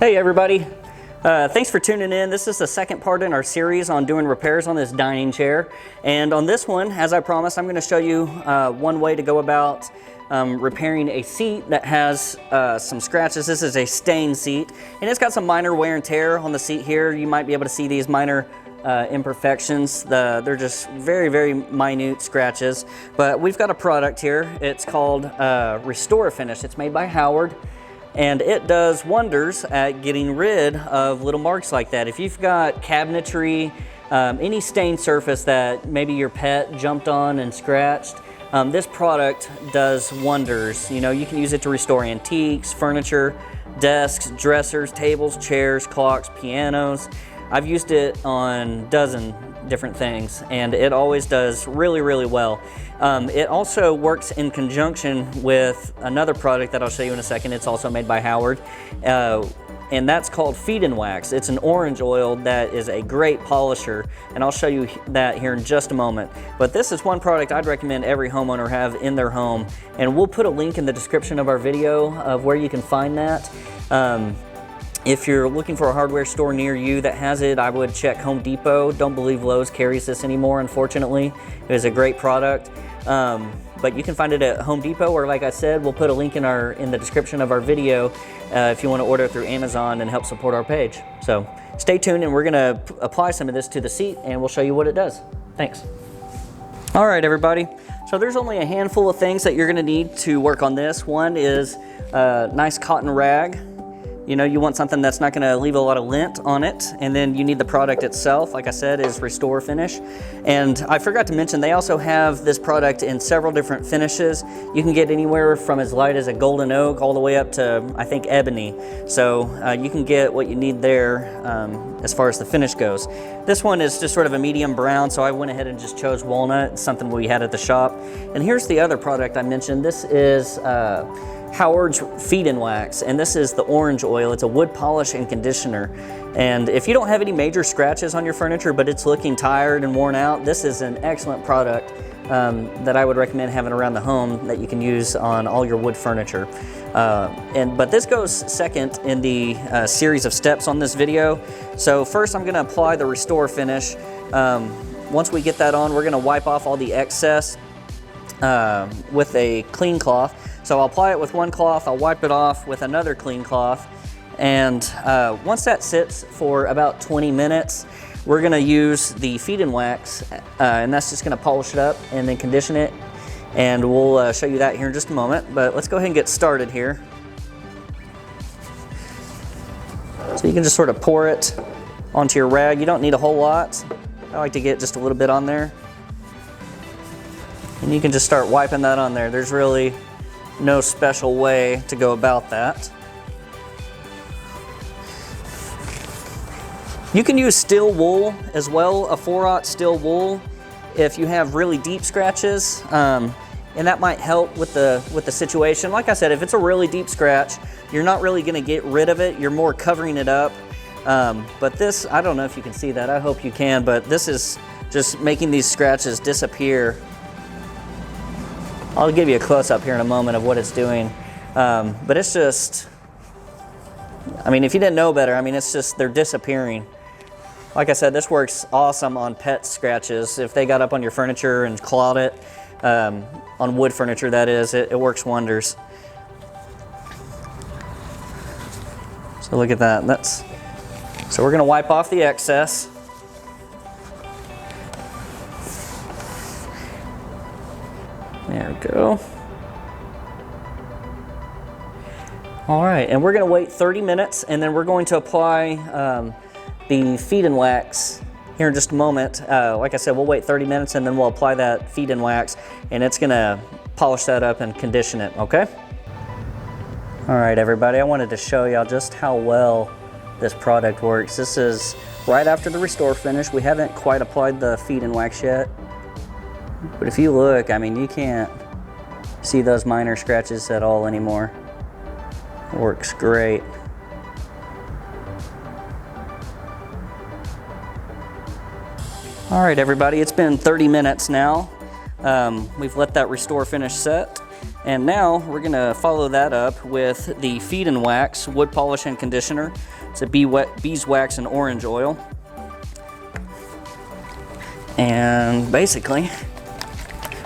Hey everybody, thanks for tuning in. This is the second part in our series on doing repairs on this dining chair. And on this one, as I promised, I'm going to show you one way to go about repairing a seat that has some scratches. This is a stained seat, and it's got some minor wear and tear on the seat here. You might be able to see these minor imperfections. They're just very, very minute scratches. But we've got a product here. It's called Restor-A-Finish. It's made by Howard. And it does wonders at getting rid of little marks like that. If you've got cabinetry, any stained surface that maybe your pet jumped on and scratched, this product does wonders. You know, you can use it to restore antiques, furniture, desks, dressers, tables, chairs, clocks, pianos. I've used it on a dozen different things, and it always does really, really well. It also works in conjunction with another product that I'll show you in a second. It's also made by Howard, and that's called Feed and Wax. It's an orange oil that is a great polisher, and I'll show you that here in just a moment. But this is one product I'd recommend every homeowner have in their home, and we'll put a link in the description of our video of where you can find that. If you're looking for a hardware store near you that has it, I would check Home Depot. Don't believe Lowe's carries this anymore, unfortunately. It is a great product. But you can find it at Home Depot, or like I said, we'll put a link in the description of our video if you want to order it through Amazon and help support our page. So stay tuned, and we're gonna apply some of this to the seat and we'll show you what it does. Thanks. All right, everybody. So there's only a handful of things that you're gonna need to work on this. One is a nice cotton rag. You know, you want something that's not gonna leave a lot of lint on it. And then you need the product itself, like I said, is Restor-A-Finish. And I forgot to mention, they also have this product in several different finishes. You can get anywhere from as light as a golden oak all the way up to, I think, ebony. So you can get what you need there as far as the finish goes. This one is just sort of a medium brown, so I went ahead and just chose walnut. It's something we had at the shop. And here's the other product I mentioned. This is Howard's Feed and Wax, and this is the orange oil. It's a wood polish and conditioner. And if you don't have any major scratches on your furniture, but it's looking tired and worn out, this is an excellent product that I would recommend having around the home that you can use on all your wood furniture. But this goes second in the series of steps on this video. So first I'm gonna apply the Restor-A-Finish. Once we get that on, we're gonna wipe off all the excess with a clean cloth. So I'll apply it with one cloth, I'll wipe it off with another clean cloth, and once that sits for about 20 minutes, we're gonna use the Feed and Wax, and that's just gonna polish it up and then condition it, and we'll show you that here in just a moment. But let's go ahead and get started here. So you can just sort of pour it onto your rag. You don't need a whole lot. I like to get just a little bit on there. And you can just start wiping that on there. There's really no special way to go about that. You can use steel wool as well, a 4/0 steel wool, if you have really deep scratches, and that might help with the situation. Like I said, if it's a really deep scratch, you're not really gonna get rid of it, you're more covering it up. But this, I don't know if you can see that, I hope you can, but this is just making these scratches disappear. I'll give you a close-up here in a moment of what it's doing. But it's just, I mean, if you didn't know better, I mean, it's just, they're disappearing. Like I said, this works awesome on pet scratches. If they got up on your furniture and clawed it, on wood furniture that is, it works wonders. So look at that, so we're gonna wipe off the excess. There we go. All right, and we're gonna wait 30 minutes, and then we're going to apply the Feed and Wax here in just a moment. Like I said, we'll wait 30 minutes, and then we'll apply that Feed and Wax, and it's gonna polish that up and condition it, okay? All right, everybody, I wanted to show y'all just how well this product works. This is right after the Restor-A-Finish. We haven't quite applied the Feed and Wax yet. But if you look, I mean, you can't see those minor scratches at all anymore. It works great. All right, everybody, it's been 30 minutes now. We've let that Restor-A-Finish set. And now we're gonna follow that up with the Feed and Wax Wood Polish and Conditioner. It's a beeswax and orange oil. And basically,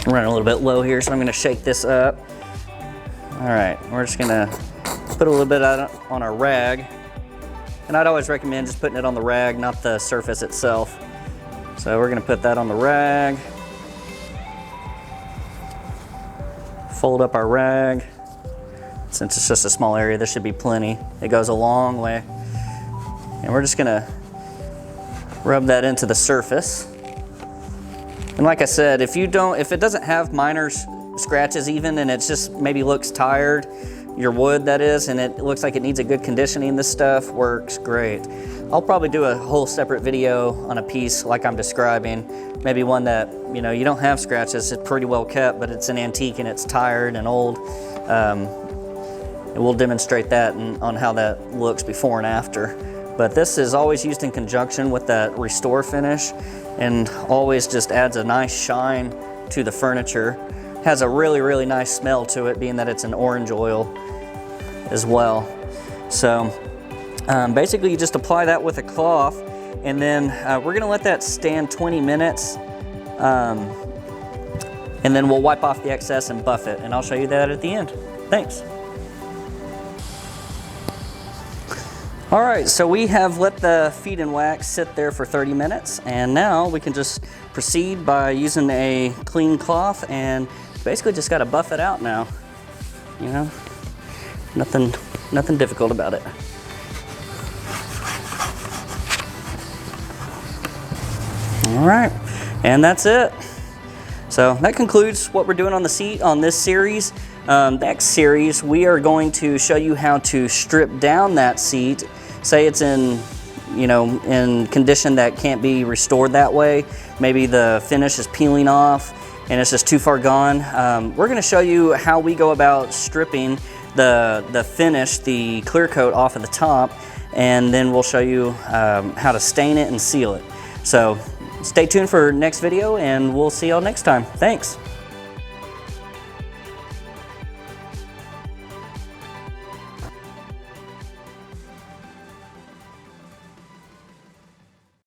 I'm running a little bit low here, so I'm gonna shake this up. All right, we're just gonna put a little bit on our rag. And I'd always recommend just putting it on the rag, not the surface itself. So we're gonna put that on the rag. Fold up our rag. Since it's just a small area, this should be plenty. It goes a long way. And we're just gonna rub that into the surface. And like I said, if it doesn't have minor scratches even, and it just maybe looks tired, your wood that is, and it looks like it needs a good conditioning, this stuff works great. I'll probably do a whole separate video on a piece like I'm describing. Maybe one that, you don't have scratches, it's pretty well kept, but it's an antique and it's tired and old. And we'll demonstrate that on how that looks before and after. But this is always used in conjunction with that Restor-A-Finish, and always just adds a nice shine to the furniture. Has a really, really nice smell to it, being that it's an orange oil as well. So basically you just apply that with a cloth, and then we're gonna let that stand 20 minutes, and then we'll wipe off the excess and buff it, and I'll show you that at the end. Thanks. All right, so we have let the Feed and Wax sit there for 30 minutes, and now we can just proceed by using a clean cloth and basically just gotta buff it out now. Nothing difficult about it. All right, and that's it. So that concludes what we're doing on the seat on this series. Next series, we are going to show you how to strip down that seat. Say it's in condition that can't be restored that way. Maybe the finish is peeling off and it's just too far gone. We're gonna show you how we go about stripping the finish, the clear coat off of the top, and then we'll show you how to stain it and seal it. So stay tuned for next video, and we'll see y'all next time. Thanks.